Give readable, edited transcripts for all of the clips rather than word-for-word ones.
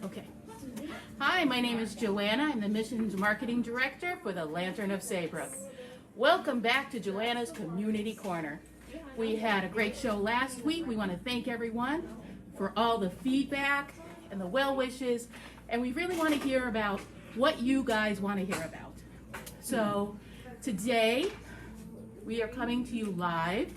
Okay. Hi, my name is Joanna. I'm the Missions Marketing Director for the Lantern of Saybrook. Welcome back to Joanna's Community Corner. We had a great show last week. We want to thank everyone for all the feedback and the well wishes, and we really want to hear about what you guys want to hear about. So today we are coming to you live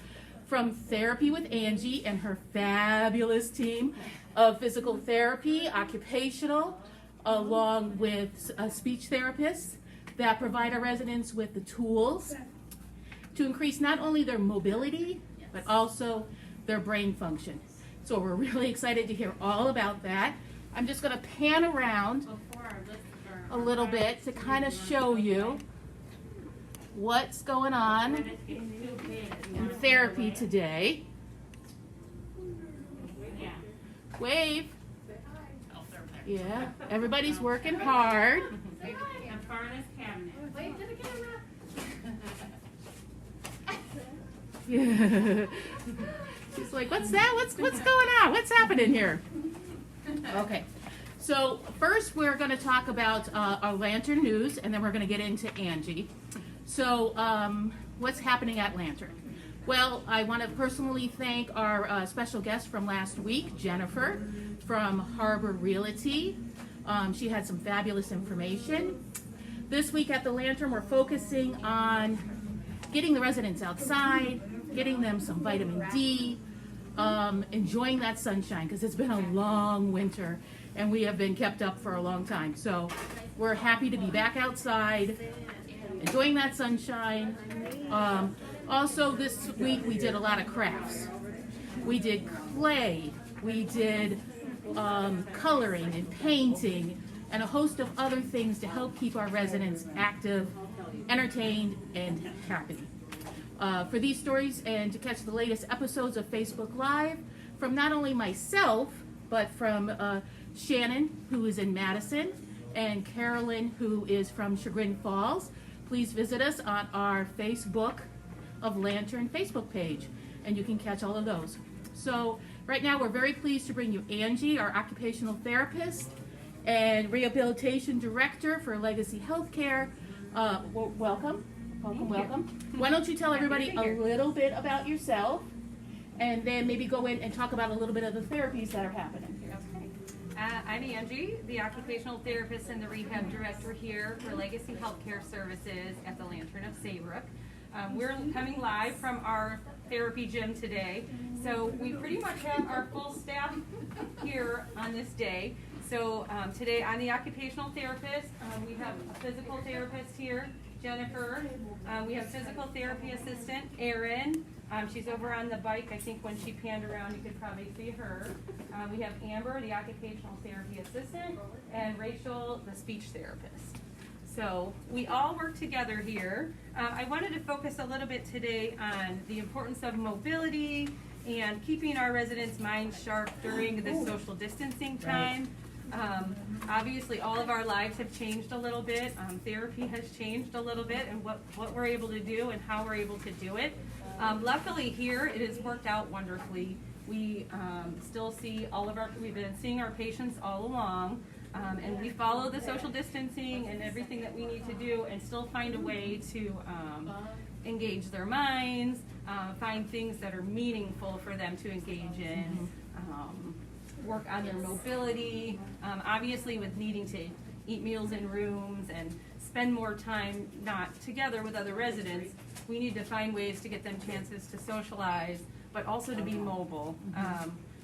from Therapy with Angie and her fabulous team of physical therapy, occupational, along with speech therapists that provide our residents with the tools to increase not only their mobility, but also their brain function. So we're really excited to hear all about that. I'm just going to pan around a little bit to kind of show you what's going on in therapy today. Wave. Yeah, everybody's working hard. Yeah. She's like, what's that? What's going on? What's happening here? Okay. So first we're going to talk about our Lantern news, and then we're going to get into Angie. So what's happening at Lantern? Well, I want to personally thank our special guest from last week, Jennifer from Harbor Realty. She had some fabulous information. This week at the Lantern, we're focusing on getting the residents outside, getting them some vitamin D, enjoying that sunshine, because it's been a long winter and we have been kept up for a long time. So we're happy to be back outside, enjoying that sunshine. Also this week we did a lot of crafts. We did clay, we did coloring and painting, and a host of other things to help keep our residents active, entertained, and happy. For these stories and to catch the latest episodes of Facebook Live from not only myself, but from Shannon, who is in Madison, and Carolyn, who is from Chagrin Falls, please visit us on our Facebook of Lantern Facebook page, and you can catch all of those. So right now we're very pleased to bring you Angie, our occupational therapist and rehabilitation director for Legacy Healthcare. Welcome. Why don't you tell everybody a little bit about yourself, and then maybe go in and talk about a little bit of the therapies that are happening. I'm Angie, the occupational therapist and the rehab director here for Legacy Healthcare Services at the Lantern of Saybrook. We're coming live from our therapy gym today, so we pretty much have our full staff here on this day. So today I'm the occupational therapist. We have a physical therapist here, Jennifer. We have physical therapy assistant, Erin. She's over on the bike. I think when she panned around, you could probably see her. We have Amber, the occupational therapy assistant, and Rachel, the speech therapist. So we all work together here. I wanted to focus a little bit today on the importance of mobility and keeping our residents' minds sharp during this social distancing time. Obviously, all of our lives have changed a little bit. Therapy has changed a little bit, and what we're able to do and how we're able to do it. Luckily here, it has worked out wonderfully. We still see we've been seeing our patients all along, and we follow the social distancing and everything that we need to do, and still find a way to engage their minds, find things that are meaningful for them to engage in, work on their mobility. Obviously, with needing to eat meals in rooms and spend more time not together with other residents, we need to find ways to get them chances to socialize, but also to be mobile.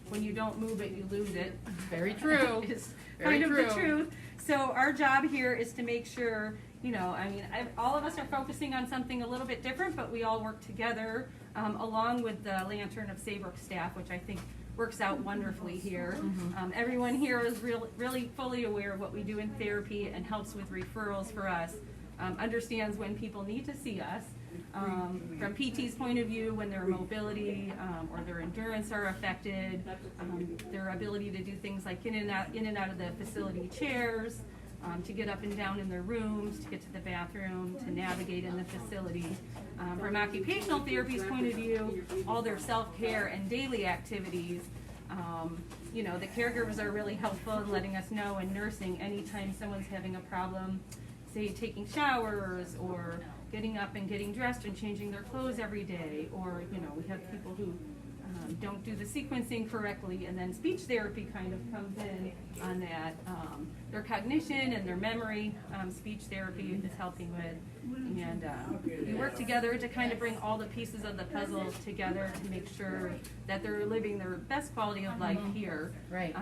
When you don't move it, you lose it. Very true. It's kind of the truth. So our job here is to make sure, all of us are focusing on something a little bit different, but we all work together along with the Lantern of Saybrook staff, which I think works out wonderfully here. Everyone here is really fully aware of what we do in therapy and helps with referrals for us, understands when people need to see us. From PT's point of view, when their mobility or their endurance are affected, their ability to do things like in and out of the facility chairs, to get up and down in their rooms, to get to the bathroom, to navigate in the facility. From occupational therapy's point of view, all their self-care and daily activities, you know, the caregivers are really helpful in letting us know and nursing anytime someone's having a problem, say taking showers or getting up and getting dressed and changing their clothes every day, or, you know, we have people who don't do the sequencing correctly, and then speech therapy kind of comes in on that. Their cognition and their memory, speech therapy is helping with, and we work together to kind of bring all the pieces of the puzzle together to make sure that they're living their best quality of life here. Right.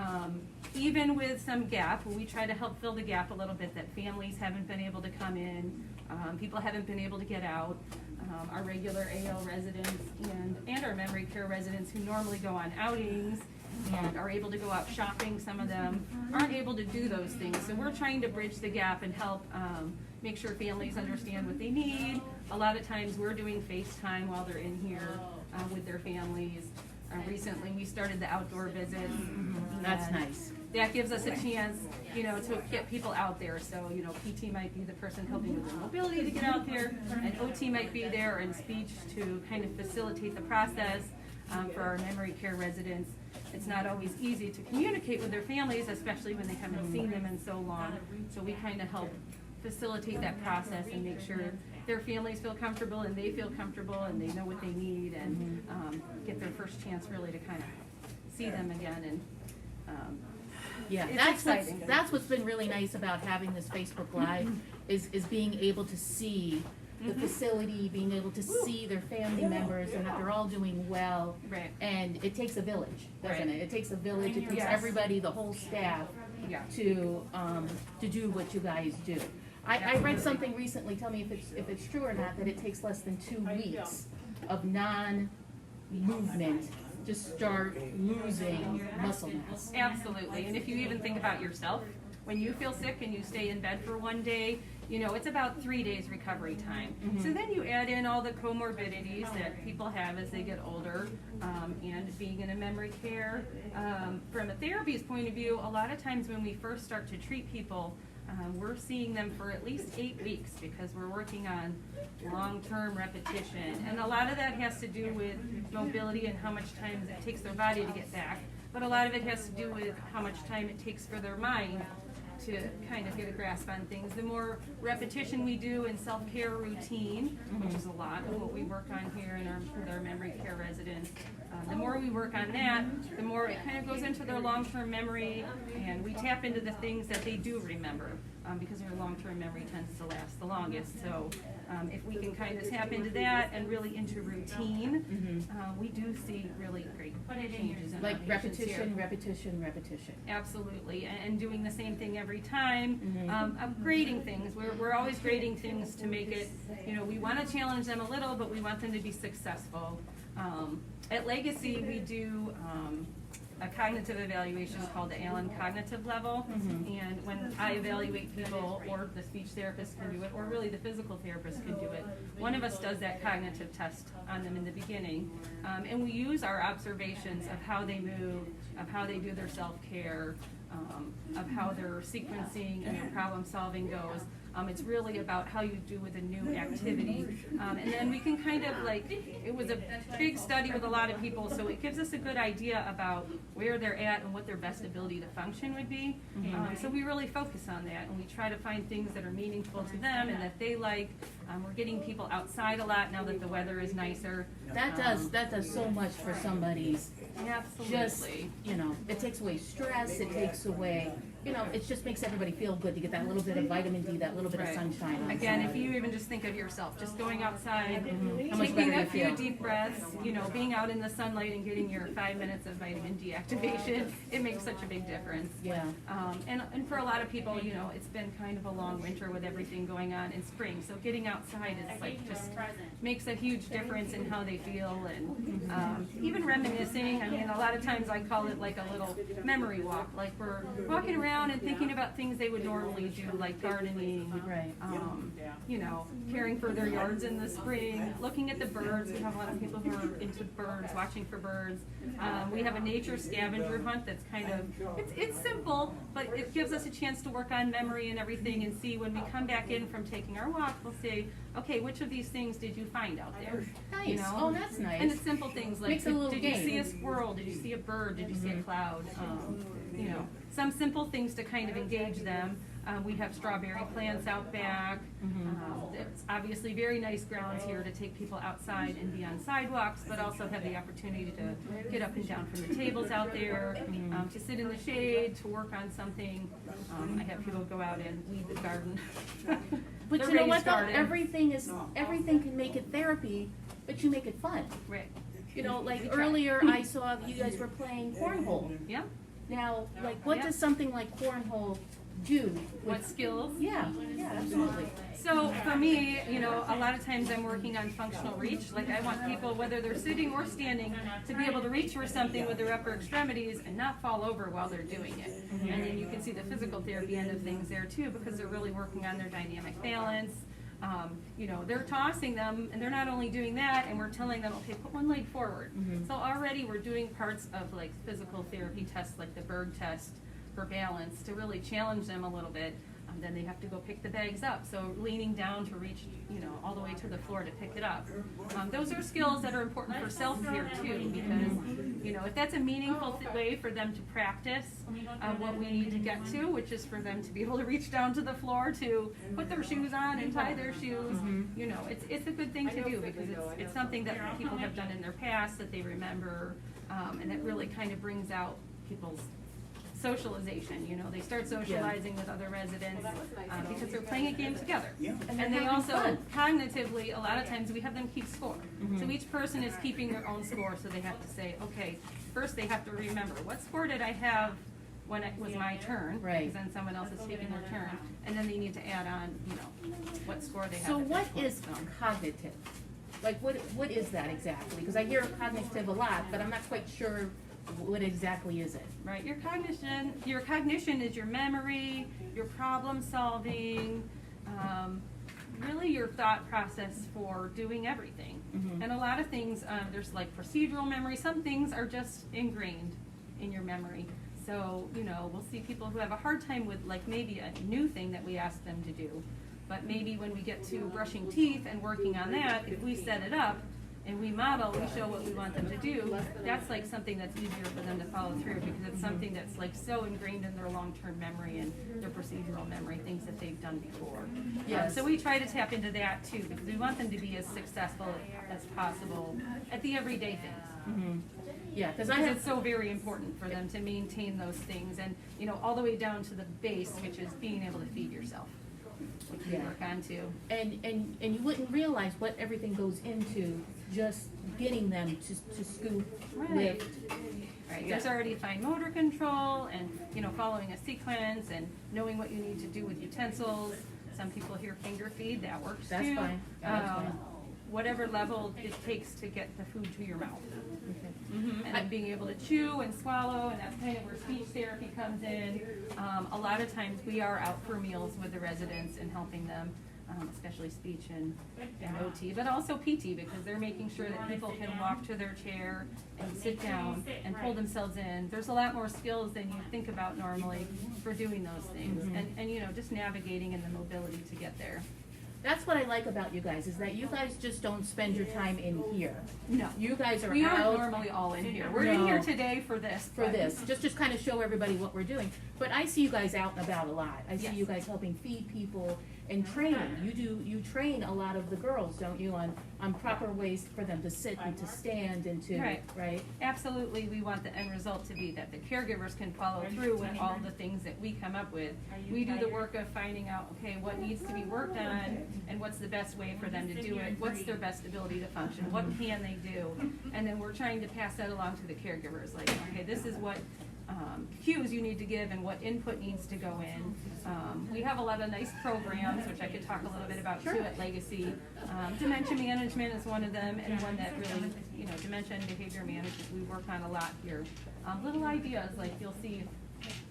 Even with some gap, we try to help fill the gap a little bit, that families haven't been able to come in, people haven't been able to get out. Our regular AL residents and our memory care residents who normally go on outings and are able to go out shopping, some of them aren't able to do those things. So we're trying to bridge the gap and help make sure families understand what they need. A lot of times we're doing FaceTime while they're in here with their families. Recently we started the outdoor visits. That's nice. That gives us a chance, you know, to get people out there. So, you know, PT might be the person helping with their mobility to get out there, and OT might be there, and speech to kind of facilitate the process for our memory care residents. It's not always easy to communicate with their families, especially when they haven't seen them in so long. So we kind of help facilitate that process and make sure their families feel comfortable and they feel comfortable and they know what they need, and get their first chance really to kind of see them again. And yeah, it's exciting. That's what's been really nice about having this Facebook Live is being able to see the facility, being able to see their family members and that they're all doing well. Right. And it takes a village, doesn't Right. it? It takes a village, it takes Yes. everybody, the whole staff Yeah. to do what you guys do. I read something recently, tell me if it's true or not, that it takes less than 2 weeks of non-movement to start losing muscle mass. Absolutely, and if you even think about yourself, when you feel sick and you stay in bed for one day, you know, it's about 3 days recovery time. So then you add in all the comorbidities that people have as they get older, and being in a memory care. From a therapy's point of view, a lot of times when we first start to treat people, we're seeing them for at least 8 weeks because we're working on long-term repetition. And a lot of that has to do with mobility and how much time it takes their body to get back. But a lot of it has to do with how much time it takes for their mind to kind of get a grasp on things. The more repetition we do in self-care routine, which is a lot of what we work on here with our memory care residents, the more we work on that, the more it kind of goes into their long-term memory, and we tap into the things that they do remember, because their long-term memory tends to last the longest. So if we can kind of tap into that and really into routine, we do see really great changes in Like our patients here. repetition. Absolutely, and doing the same thing every time, upgrading things. We're always grading things to make it, you know, we want to challenge them a little, but we want them to be successful. At Legacy, we do a cognitive evaluation called the Allen Cognitive Level, and when I evaluate people, or the speech therapist can do it, or really the physical therapist can do it, one of us does that cognitive test on them in the beginning, and we use our observations of how they move, of how they do their self-care, of how their sequencing and their problem solving goes. It's really about how you do with a new activity. And then we can kind of it was a big study with a lot of people, so it gives us a good idea about where they're at and what their best ability to function would be. So we really focus on that, and we try to find things that are meaningful to them and that they like. We're getting people outside a lot now that the weather is nicer. That does so much for somebody's, Absolutely. just, you know, it takes away stress, it takes away, you know, it just makes everybody feel good to get that little bit of vitamin D, that little bit of Right. sunshine. on Again, if somebody. you even just think of yourself, just going outside, How much better taking you a few feel. deep breaths, you know, being out in the sunlight and getting your 5 minutes of vitamin D activation, it makes such a big difference. Yeah. And for a lot of people, you know, it's been kind of a long winter with everything going on in spring, so getting outside is just makes a huge difference in how they feel, and even reminiscing. I mean, a lot of times I call it like a little memory walk, like we're walking around and thinking about things they would normally do, like gardening, Right. you know, caring for their yards in the spring, looking at the birds. We have a lot of people who are into birds, watching for birds. We have a nature scavenger hunt that's kind of, it's simple, but it gives us a chance to work on memory and everything, and see when we come back in from taking our walk, we'll say, okay, which of these things did you find out there? Nice. You know, Oh, Oh, that's nice. And it's simple things like, Makes it a little did you game. see a squirrel? Did you see a bird? Did you see a cloud? You know, some simple things to kind of engage them. We have strawberry plants out back. It's obviously very nice grounds here to take people outside and be on sidewalks, but also have the opportunity to get up and down from the tables out there, to sit in the shade, to work on something. I have people go out and weed the garden. But The you know what raised though? garden. Everything can make it therapy, but you make it fun. Right. You know, like We try. earlier I saw you guys were playing cornhole. Yeah. Now, like what Yeah. does something like cornhole do? What skills? Yeah, absolutely. So for me, you know, a lot of times I'm working on functional reach. Like I want people, whether they're sitting or standing, to be able to reach for something with their upper extremities and not fall over while they're doing it. And then you can see the physical therapy end of things there too, because they're really working on their dynamic balance. You know, they're tossing them, and they're not only doing that, and we're telling them, okay, put one leg forward. So already we're doing parts of like physical therapy tests, like the Berg test for balance, to really challenge them a little bit. Then they have to go pick the bags up. So leaning down to reach, you know, all the way to the floor to pick it up. Those are skills that are important for self-care too, because, you know, if that's a meaningful way for them to practice what we need to get to, which is for them to be able to reach down to the floor to put their shoes on and tie their shoes, you know, it's a good thing to do, because it's something that people have done in their past that they remember, and it really kind of brings out people's socialization. You know, they start socializing with other residents because they're playing a game together. And they also, cognitively, a lot of times we have them keep score. So each person is keeping their own score, so they have to say, okay, first they have to remember, what score did I have when it was my turn? Right. Because then someone else is taking their turn. And then they need to add on, you know, what score they have. So at what that is point. cognitive? Like what is that exactly? Because I hear cognitive a lot, but I'm not quite sure what exactly is it. Right, your cognition is your memory, your problem solving, really your thought process for doing everything. And a lot of things, there's like procedural memory, some things are just ingrained in your memory. So, you know, we'll see people who have a hard time with like maybe a new thing that we ask them to do. But maybe when we get to brushing teeth and working on that, if we set it up, and we model, we show what we want them to do, that's like something that's easier for them to follow through, because it's something that's like so ingrained in their long-term memory and their procedural memory, things that they've done before. Yes. So we try to tap into that too, because we want them to be as successful as possible at the everyday things. Yeah, because I Because have it's so very important for them to maintain those things, and, you know, all the way down to the base, which is being able to feed yourself, which we work on too. and you wouldn't realize what everything goes into just getting them to scoot, lift. Right, there's already fine motor control and, you know, following a sequence and knowing what you need to do with utensils. Some people hear finger feed, that works too. That's fine. That's fine. Whatever level it takes to get the food to your mouth. And then being able to chew and swallow, and that's kind of where speech therapy comes in. A lot of times we are out for meals with the residents and helping them, especially speech and OT, but also PT, because they're making sure that people can walk to their chair and sit down and pull themselves in. There's a lot more skills than you think about normally for doing those things, and you know, just navigating and the mobility to get there. That's what I like about you guys, is that you guys just don't spend your time in here. No. You guys are We aren't out normally all in here. We're in No. here today for this. for but- this, just kind of show everybody what we're doing. But I see you guys out and about a lot. I see Yes. you guys helping feed people and training. You train a lot of the girls, don't you, on proper ways for them to sit and to stand and to, Right. Absolutely, we want the end result to be that the caregivers can follow through with all the things that we come up with. We do the work of finding out, okay, what needs to be worked on and what's the best way for them to do it, what's their best ability to function, what can they do? And then we're trying to pass that along to the caregivers, like, okay, this is what cues you need to give and what input needs to go in. We have a lot of nice programs, which I could talk a little bit about too at Legacy. Dementia management is one of them, and one that really, you know, dementia and behavior management we work on a lot here. Little ideas, like you'll see,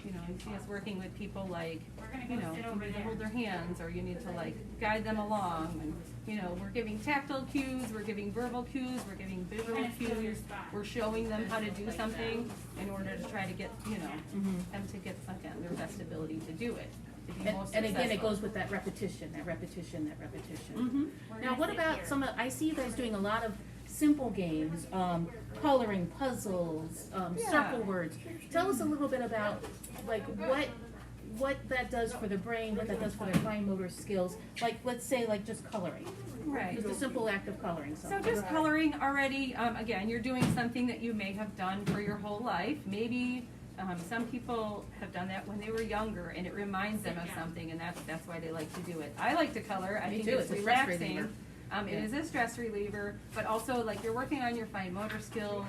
you know, you see us working with people like, you know, you need to hold their hands, or you need to like guide them along, and, you know, we're giving tactile cues, we're giving verbal cues, we're giving visual cues, we're showing them how to do something in order to try to get, you know, them to get, again, their best ability to do it, to be most and again, it successful. goes with that repetition. Now, what about I see you guys doing a lot of simple games, coloring, puzzles, circle words. Tell us a little bit about like what that does for the brain, what that does for their fine motor skills. Like, let's say, like just coloring. Right. Just a simple act of coloring So something. just coloring already, again, you're doing something that you may have done for your whole life. Maybe some people have done that when they were younger, and it reminds them of something, and that's why they like to do it. I like to color. I Me think too. it's It's a stress relaxing. reliever. It is a stress reliever, but also like you're working on your fine motor skills.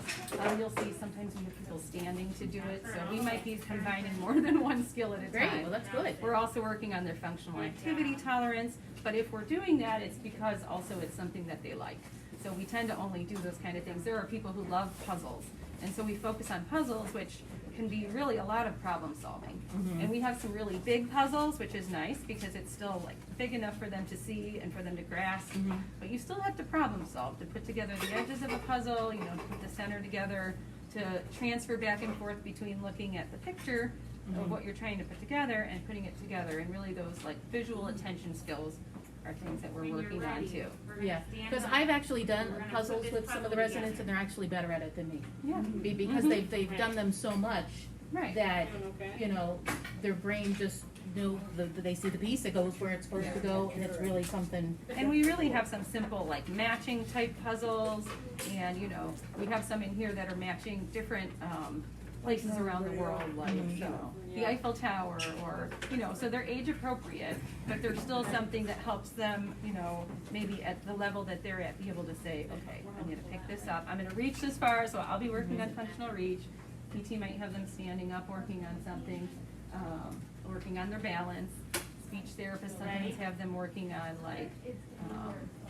You'll see sometimes we have people standing to do it, so we might be combining more than one skill at a Great. time. Well, that's good. We're also working on their functional activity tolerance, but if we're doing that, it's because also it's something that they like. So we tend to only do those kind of things. There are people who love puzzles, and so we focus on puzzles, which can be really a lot of problem solving. And we have some really big puzzles, which is nice because it's still like big enough for them to see and for them to grasp. But you still have to problem solve, to put together the edges of a puzzle, you know, to put the center together, to transfer back and forth between looking at the picture of what you're trying to put together and putting it together. And really those like visual attention skills are things that we're working on too. Yeah, because I've actually done puzzles with some of the residents, and they're actually better at it than me. Yeah. Because they've done them so much Right. that, you know, their brain just knew, they see the piece, it goes where it's supposed to go, and it's really something. And we really have some simple like matching type puzzles, and you know, we have some in here that are matching different places around the world, like, you know, the Eiffel Tower, or, you know, so they're age appropriate, but they're still something that helps them, you know, maybe at the level that they're at, be able to say, okay, I'm gonna pick this up, I'm gonna reach this far, so I'll be working on functional reach. PT might have them standing up, working on something, working on their balance. Speech therapists sometimes have them working on like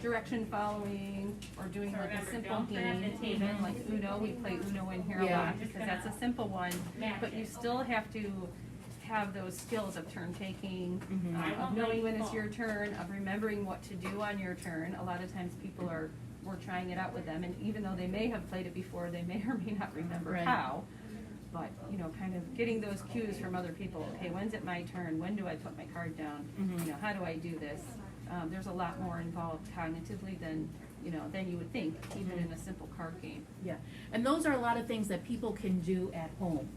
direction following, or doing like a simple game, even like Uno. We play Uno in here a lot because that's a simple one, but you still have to have those skills of turn taking, of knowing when it's your turn, of remembering what to do on your turn. A lot of times people we're trying it out with them, and even though they may have played it before, they may or may not remember how. But, you know, kind of getting those cues from other people. Okay, when's it my turn? When do I put my card down? You know, how do I do this? There's a lot more involved cognitively than you would think, even in a simple card game. Yeah, and those are a lot of things that people can do at home.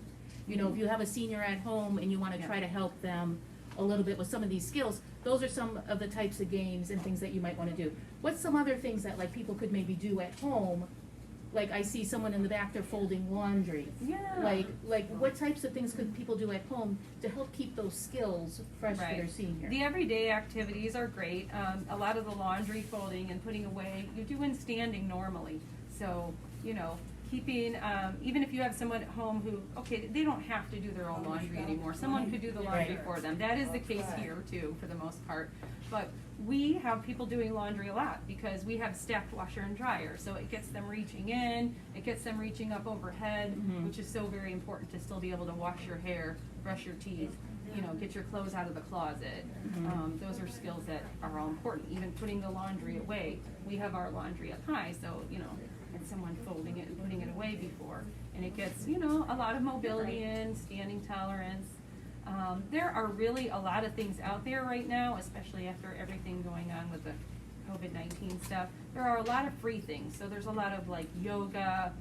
You know, if you have a senior at home and you want to try to help them a little bit with some of these skills, those are some of the types of games and things that you might want to do. What's some other things that like people could maybe do at home? Like I see someone in the back, they're folding laundry. Yeah. Like what types of things could people do at home to help keep those skills fresh for their senior? The everyday activities are great. A lot of the laundry folding and putting away, you do in standing normally. So, you know, keeping, even if you have someone at home who, okay, they don't have to do their own laundry anymore. Someone could do the laundry for them. That is the case here too, for the most part. But we have people doing laundry a lot because we have stacked washer and dryer. So it gets them reaching in, it gets them reaching up overhead, which is so very important to still be able to wash your hair, brush your teeth, you know, get your clothes out of the closet. Those are skills that are all important. Even putting the laundry away. We have our laundry up high, so, you know, and someone folding it and putting it away before. And it gets, you know, a lot of mobility in, standing tolerance. There are really a lot of things out there right now, especially after everything going on with the COVID-19 stuff. There are a lot of free things. So there's a lot of like yoga.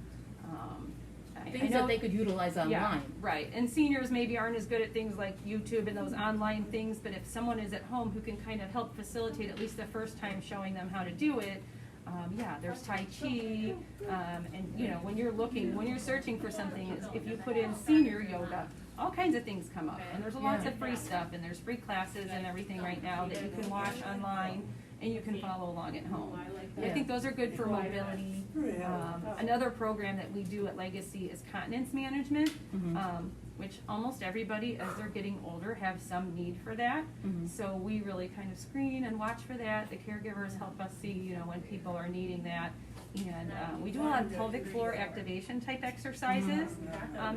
Things that they could utilize online. Yeah, right. And seniors maybe aren't as good at things like YouTube and those online things, but if someone is at home who can kind of help facilitate at least the first time showing them how to do it, yeah, there's Tai Chi, and you know, when you're searching for something, if you put in senior yoga, all kinds of things come up, and there's lots of free stuff, and there's free classes and everything right now that you can watch online, and you can follow along at home. I think those are good for mobility. Another program that we do at Legacy is continence management, which almost everybody, as they're getting older, have some need for that. So we really kind of screen and watch for that. The caregivers help us see, you know, when people are needing that. And we do a lot of pelvic floor activation type exercises.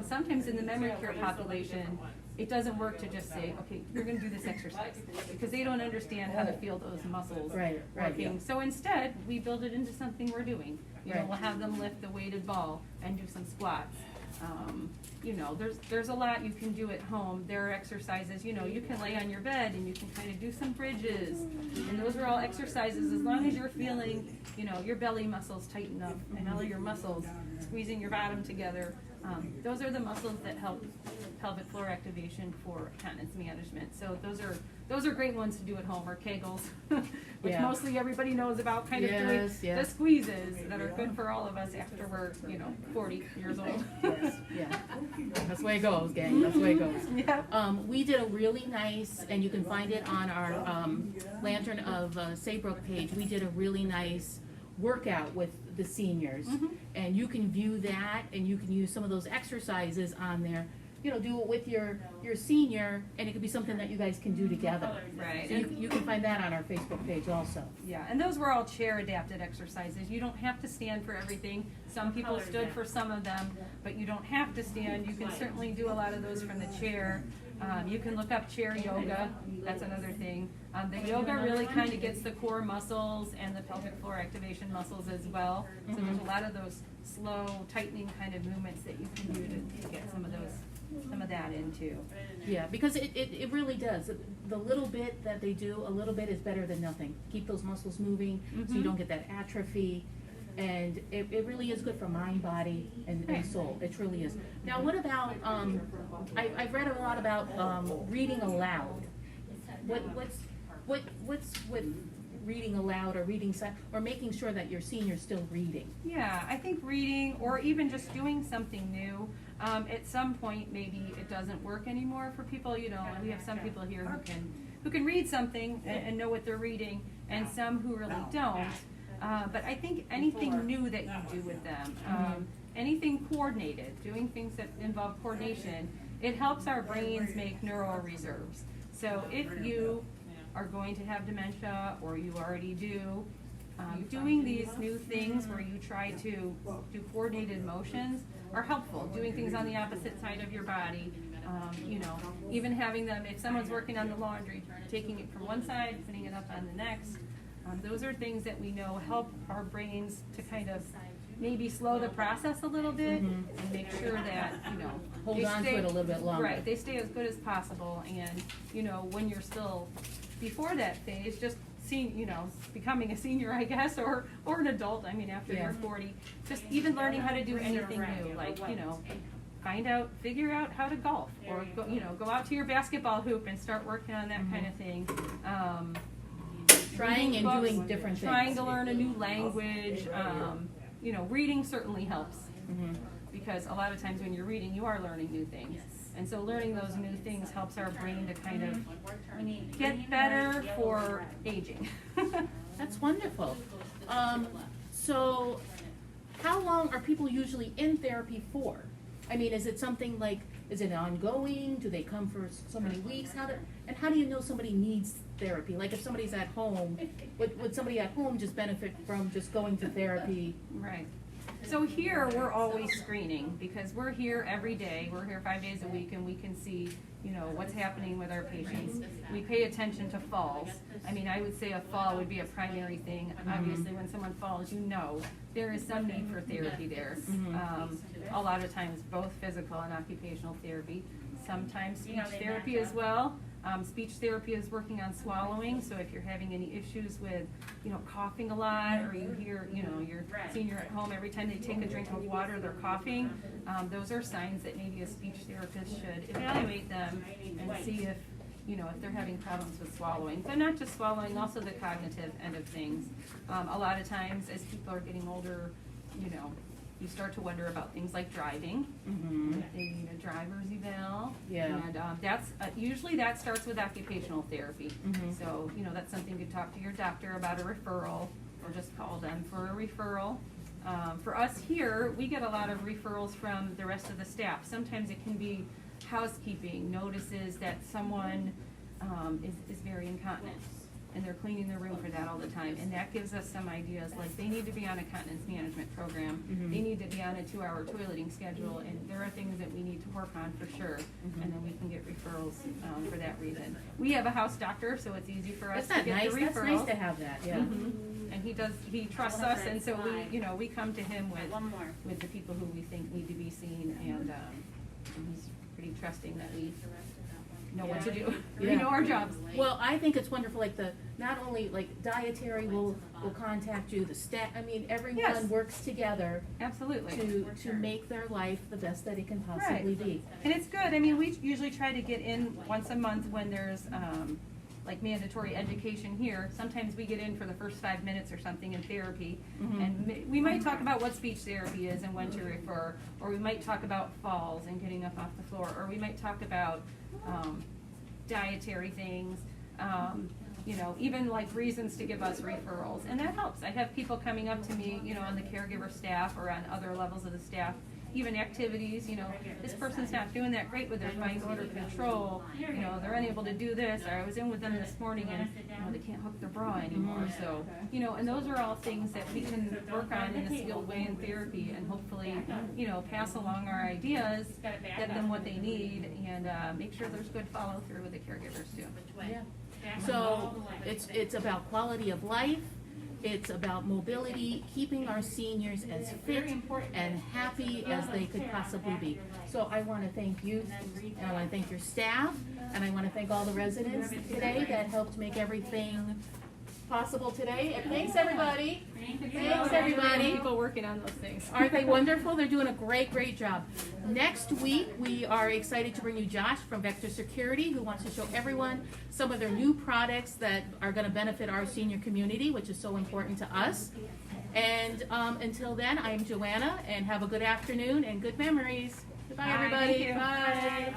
Sometimes in the memory care population, it doesn't work to just say, okay, you're going to do this exercise, because they don't understand how to feel those muscles working. So instead, we build it into something we're doing. You know, we'll have them lift the weighted ball and do some squats. You know, there's a lot you can do at home. There are exercises, you know, you can lay on your bed and you can kind of do some bridges. And those are all exercises as long as you're feeling, you know, your belly muscles tighten up and all of your muscles squeezing your bottom together. Those are the muscles that help pelvic floor activation for continence management. So those are great ones to do at home, or Kegels, which Yeah. mostly everybody knows about, kind of Yes, doing yeah. the squeezes that are good for all of us after we're, you know, 40 years old. Yes, yeah. That's the way it goes, gang. That's the way it goes. Yeah. We did a really nice, and you can find it on our Lantern of Saybrook page. We did a really nice workout with the seniors, and you can view that, and you can use some of those exercises on there. You know, do it with your senior, and it could be something that you guys can do together. Right. So you can find that on our Facebook page also. Yeah, and those were all chair adapted exercises. You don't have to stand for everything. Some people stood for some of them, but you don't have to stand. You can certainly do a lot of those from the chair. You can look up chair yoga. That's another thing. The yoga really kind of gets the core muscles and the pelvic floor activation muscles as well. So there's a lot of those slow, tightening kind of movements that you can do to get some of that into. Yeah, because it really does. The little bit that they do, a little bit is better than nothing. Keep those muscles moving so you don't get that atrophy. And it really is good for mind, body, and soul. It truly is. Now, what about, I've read a lot about reading aloud. What's with reading aloud, or or making sure that your senior's still reading? Yeah, I think reading, or even just doing something new, at some point maybe it doesn't work anymore for people. You know, we have some people here who can read something and know what they're reading, and some who really don't. But I think anything new that you do with them, anything coordinated, doing things that involve coordination, it helps our brains make neural reserves. So if you are going to have dementia, or you already do, doing these new things where you try to do coordinated motions are helpful. Doing things on the opposite side of your body, you know, even having them, if someone's working on the laundry, taking it from one side, putting it up on the next. Those are things that we know help our brains to kind of maybe slow the process a little bit and make sure that, you know, Hold on to it a little bit longer. Right, they stay as good as possible. And, you know, when you're still before that phase, just seeing, you know, becoming a senior, I guess, or an adult, I mean, after you're 40, just even learning how to do anything new, like, you know, figure out how to golf, or go, you know, go out to your basketball hoop and start working on that kind of thing. Trying and doing different things. Trying to learn a new language, you know, reading certainly helps. Because a lot of times when you're reading, you are learning new things. And so learning those new things helps our brain to kind of get better for aging. That's wonderful. So how long are people usually in therapy for? I mean, is it something like, is it ongoing? Do they come for so many weeks? How do you know somebody needs therapy? Like if somebody's at home, would somebody at home just benefit from just going to therapy? Right. So here we're always screening, because we're here every day. We're here 5 days a week, and we can see, you know, what's happening with our patients. We pay attention to falls. I mean, I would say a fall would be a primary thing. Obviously, when someone falls, you know there is some need for therapy there. A lot of times, both physical and occupational therapy. Sometimes speech therapy as well. Speech therapy is working on swallowing, so if you're having any issues with, you know, coughing a lot, or you hear, you know, your senior at home, every time they take a drink of water, they're coughing, those are signs that maybe a speech therapist should evaluate them and see if, you know, if they're having problems with swallowing. But not just swallowing, also the cognitive end of things. A lot of times, as people are getting older, you know, you start to wonder about things like driving. They need a driver's eval. Yeah. And that's usually that starts with occupational therapy. So, you know, that's something to talk to your doctor about, a referral, or just call them for a referral. For us here, we get a lot of referrals from the rest of the staff. Sometimes it can be housekeeping, notices that someone is very incontinent, and they're cleaning their room for that all the time. And that gives us some ideas, like they need to be on a continence management program. They need to be on a 2-hour toileting schedule, and there are things that we need to work on for sure. And then we can get referrals for that reason. We have a house doctor, so it's easy for us That's to not get nice. the referrals. That's nice to have that, yeah. And he trusts us, and so we come to him with the people who we think need to be seen, and he's pretty trusting that we know what to do. We Yeah. know our jobs. Well, I think it's wonderful, like not only like dietary will contact you, the staff, I mean, everyone Yes. works together Absolutely. to make their life the best that it can possibly be. And it's good. I mean, we usually try to get in once a month when there's like mandatory education here. Sometimes we get in for the first 5 minutes or something in therapy, and we might talk about what speech therapy is and when to refer, or we might talk about falls and getting up off the floor, or we might talk about dietary things, even like reasons to give us referrals, and that helps. I have people coming up to me, on the caregiver staff or on other levels of the staff, even activities, this person's not doing that great with their mind order control, they're unable to do this, or I was in with them this morning and, they can't hook their bra anymore, so, and those are all things that we can work on in a skilled way in therapy, and hopefully, pass along our ideas, get them what they need, and make sure there's good follow through with the caregivers too. Yeah. So it's about quality of life. It's about mobility, keeping our seniors as fit and happy as they could possibly be. So I want to thank you, and I want to thank your staff, and I want to thank all the residents today that helped make everything possible today. And thanks, everybody. Thanks, everybody. People working on those things. Aren't they wonderful? They're doing a great job. Next week, we are excited to bring you Josh from Vector Security, who wants to show everyone some of their new products that are going to benefit our senior community, which is so important to us. And until then, I'm Joanna, and have a good afternoon and good memories. Goodbye, Bye, everybody. thank you. Bye.